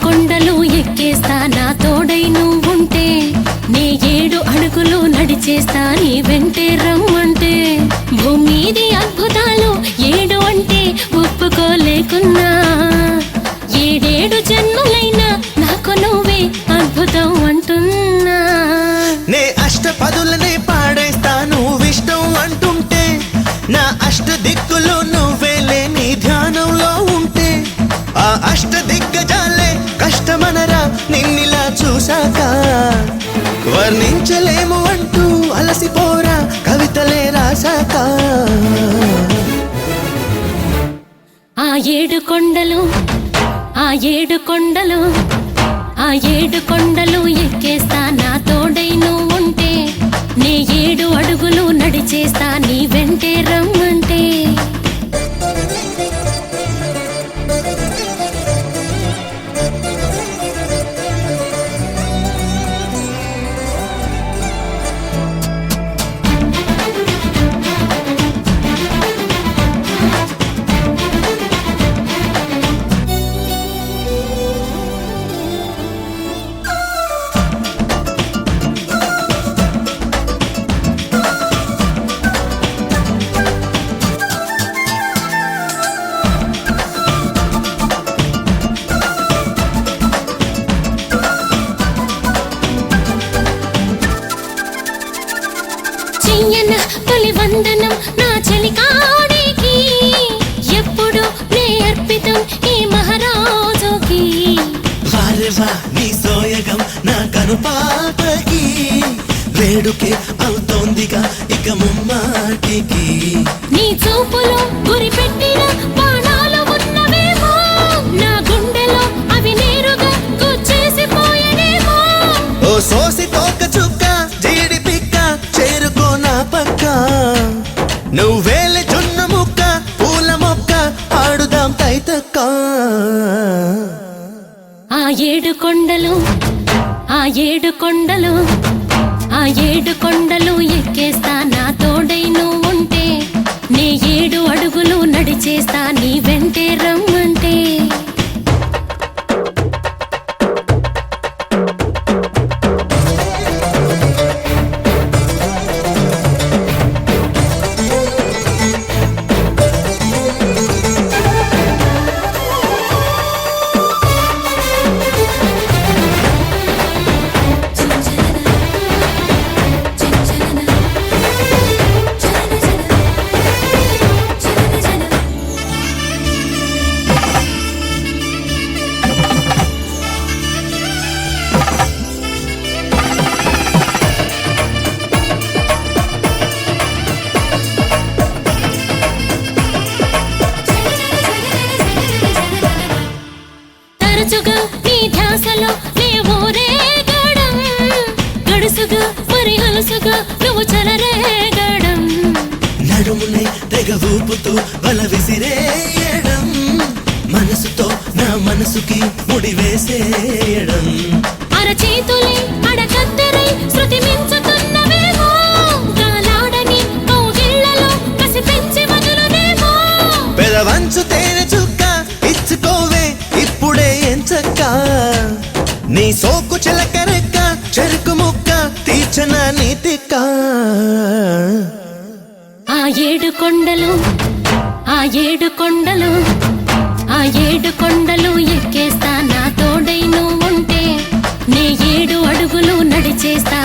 కొండలు ఎక్కేస్తా నా తోడై నువ్వుంటే నే 7 అడుగులు నడిచేస్తా నీ వెంటే రమ్మంటే భూమిది అద్భుతాలు 7 అంటే ఒప్పుకోలేకున్నా 7 జన్మలైనా నాకు నువ్వే అద్భుతం అంటున్నా నే అష్టపదులనే పాడేస్తా నువ్విష్టం అంటుంటే నా అష్ట దిక్కులు నువ్వేలే నీ ధ్యానంలో ఉంటే ఆ అష్ట దిగ్గజాలే కష్టమనరా నిన్నిలా చూశాక వర్ణించలేము అంటూ అలసిపోరా కవితలే రాశాక ఆ 7 కొండలు ఆ 7 కొండలు ఆ 7 కొండలు ఎక్కేస్తా నా తోడై నువ్వుంటే నే 7 అడుగులు నడిచేస్తా నీ వెంటే రమ్మంటే చెయ్యన తొలి వందనం నా చెలికాడికి ఎప్పుడు నే అర్పితం ఈ మహారాజుకి వారెవా నీ సోయగం నా కనుపాపకి వేడుకే అవుతోందిగా ఇక ముమ్మాటికి నీ చూపులో గురి పెట్టిన బాణాలు ఉన్నవేమో నా గుండెలో అవి నేరుగా గుచ్చేసిపోయేనేమో ఓ సోసి తోక చుక్క జీడి పిక్క చేరుకో నా పక్క నువ్వేలే జొన్న ముక్క పూల మొక్క ఆడుదాం తైతక్క ఆ 7 కొండలు ఆ 7 కొండలు ఆ 7 కొండలు ఎక్కేస్తా నా తోడై నువ్వుంటే నే 7 అడుగులు నడిచేస్తా నీ వెంటే రమ్మంటే తరచుగా నీ ధ్యాసలో లేవో రేగడం గడుసుగా మరి అలసుగా నువ్వు చలరేగడం నడుమునే తెగ ఊపుతూ వల విసిరేయడం మనసుతో నా మనసుకి ముడి వేసేయడం అరచేతులే అడకత్తెరై శృతి మించుతున్నవేమో గాలాడని కౌగిళ్లలో కసి పెంచి వదులునేమో పెదవంచు తేనె చుక్క ఇచ్చుకోవే ఇప్పుడే ఎంచక్క నీ సోకు చిలకరెక్క చెరుకు ముక్క తీర్చన నీతిక్క ఆ 7 కొండలు ఆ 7 కొండలు ఆ 7 కొండలు ఎక్కేస్తా నా తోడై నువ్వుంటే నే 7 అడుగులు నడిచేస్తా